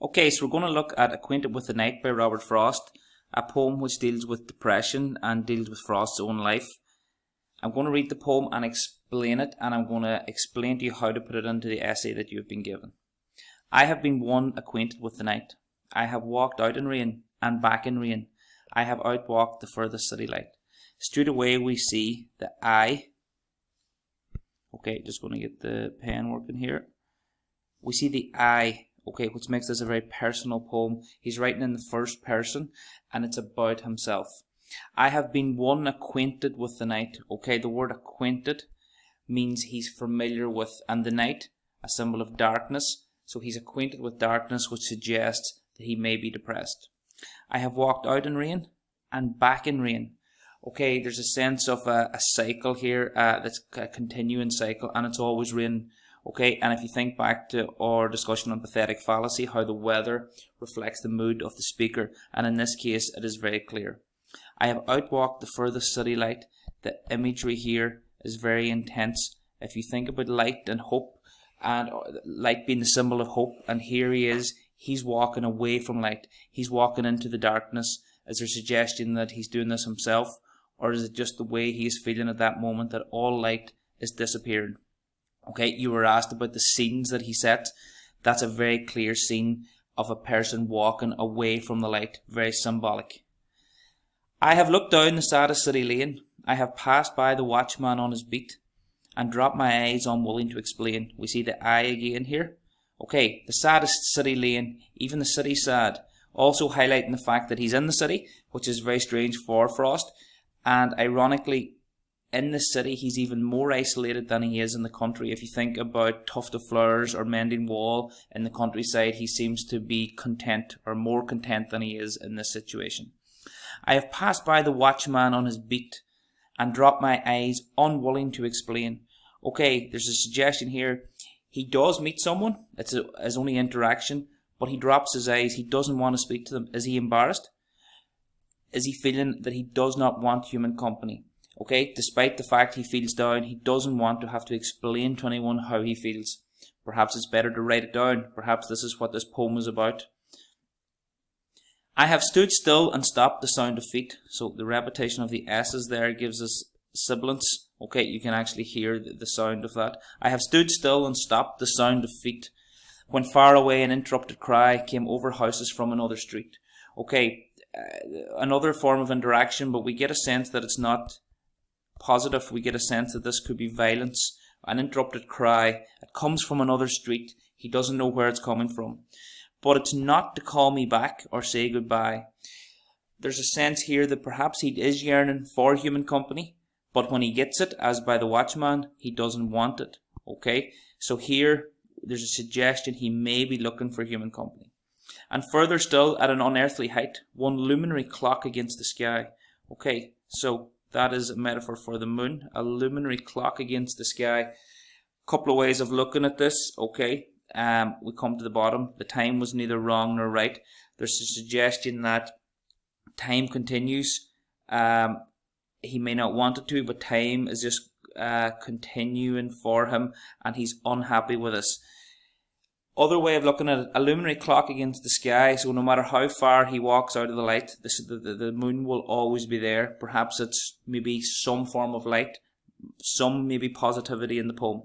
Okay, so we're going to look at Acquainted with the Night by Robert Frost, a poem which deals with depression and deals with Frost's own life. I'm going to read the poem and explain it, and I'm going to explain to you how to put it into the essay that you've been given. I have been one acquainted with the night. I have walked out in rain and back in rain. I have outwalked the furthest city light. Straight away we see the I. Okay, just going to get the pen working here. We see the I. Okay, which makes this a very personal poem. He's writing in the first person, and it's about himself. I have been one acquainted with the night. Okay, the word acquainted means he's familiar with, and the night, a symbol of darkness. So he's acquainted with darkness, which suggests that he may be depressed. I have walked out in rain and back in rain. Okay, there's a sense of a cycle here, that's a continuing cycle, and it's always rain. Okay, and if you think back to our discussion on pathetic fallacy, how the weather reflects the mood of the speaker, and in this case it is very clear. I have outwalked the furthest city light. The imagery here is very intense. If you think about light and hope, and light being the symbol of hope, and here he is, he's walking away from light. He's walking into the darkness. Is there a suggestion that he's doing this himself, or is it just the way he is feeling at that moment that all light is disappearing? Okay, you were asked about the scenes that he set. That's a very clear scene of a person walking away from the light. Very symbolic. I have looked down the saddest city lane. I have passed by the watchman on his beat and dropped my eyes unwilling to explain. We see the I again here. Okay, the saddest city lane, even the city sad. Also highlighting the fact that he's in the city, which is very strange for Frost. And ironically, in the city, he's even more isolated than he is in the country. If you think about Tuft of Flowers or Mending Wall in the countryside, he seems to be content, or more content than he is in this situation. I have passed by the watchman on his beat and dropped my eyes unwilling to explain. Okay, there's a suggestion here. He does meet someone. It's his only interaction, but he drops his eyes. He doesn't want to speak to them. Is he embarrassed? Is he feeling that he does not want human company? Okay, despite the fact he feels down, he doesn't want to have to explain to anyone how he feels. Perhaps it's better to write it down. Perhaps this is what this poem is about. I have stood still and stopped the sound of feet. So the repetition of the S's there gives us sibilance. Okay, you can actually hear the sound of that. I have stood still and stopped the sound of feet, when far away an interrupted cry came over houses from another street. Okay, another form of interaction, but we get a sense that it's not positive. We get a sense that this could be violence. An interrupted cry. It comes from another street. He doesn't know where it's coming from. But it's not to call me back or say goodbye. There's a sense here that perhaps he is yearning for human company, but when he gets it, as by the watchman, he doesn't want it. Okay, so here there's a suggestion he may be looking for human company. And further still, at an unearthly height, one luminary clock against the sky. Okay, so that is a metaphor for the moon, a luminary clock against the sky. Couple of ways of looking at this. Okay, we come to the bottom. The time was neither wrong nor right. There's a suggestion that time continues. He may not want it to, but time is just continuing for him, and he's unhappy with us. Other way of looking at it, a luminary clock against the sky, so no matter how far he walks out of the light, the moon will always be there. Perhaps it's maybe some form of light, some maybe positivity in the poem.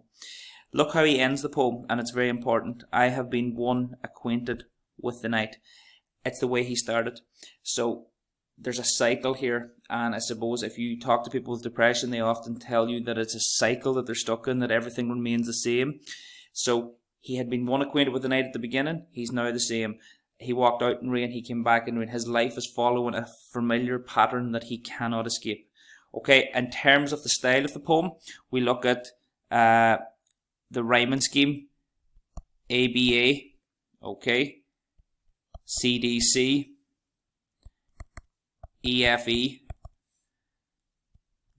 Look how he ends the poem, and it's very important. I have been one acquainted with the night. It's the way he started. So there's a cycle here, and I suppose if you talk to people with depression, they often tell you that it's a cycle that they're stuck in, that everything remains the same. So he had been one acquainted with the night at the beginning. He's now the same. He walked out in rain. He came back in rain. His life is following a familiar pattern that he cannot escape. Okay, in terms of the style of the poem, we look at the rhyming scheme. ABA. Okay. CDC. EFE.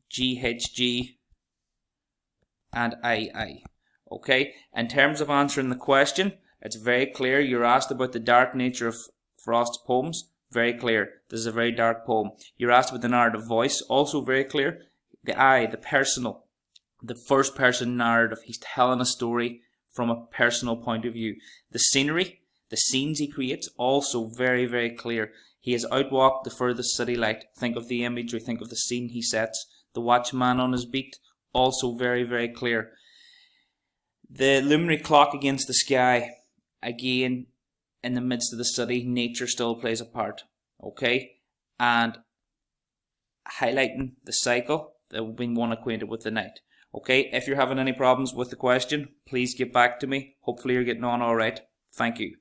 GHG. And II. Okay, in terms of answering the question, it's very clear. You're asked about the dark nature of Frost's poems. Very clear. This is a very dark poem. You're asked about the narrative voice. Also very clear. The I, the personal, the first person narrative. He's telling a story from a personal point of view. The scenery, The scenes he creates, also very, very clear. He has outwalked the furthest city light. Think of the imagery, think of the scene he sets. The watchman on his beat, also very, very clear. The luminary clock against the sky, again, in the midst of the city, nature still plays a part. Okay? And highlighting the cycle that we've been one acquainted with the night. Okay? If you're having any problems with the question, please get back to me. Hopefully you're getting on alright. Thank you.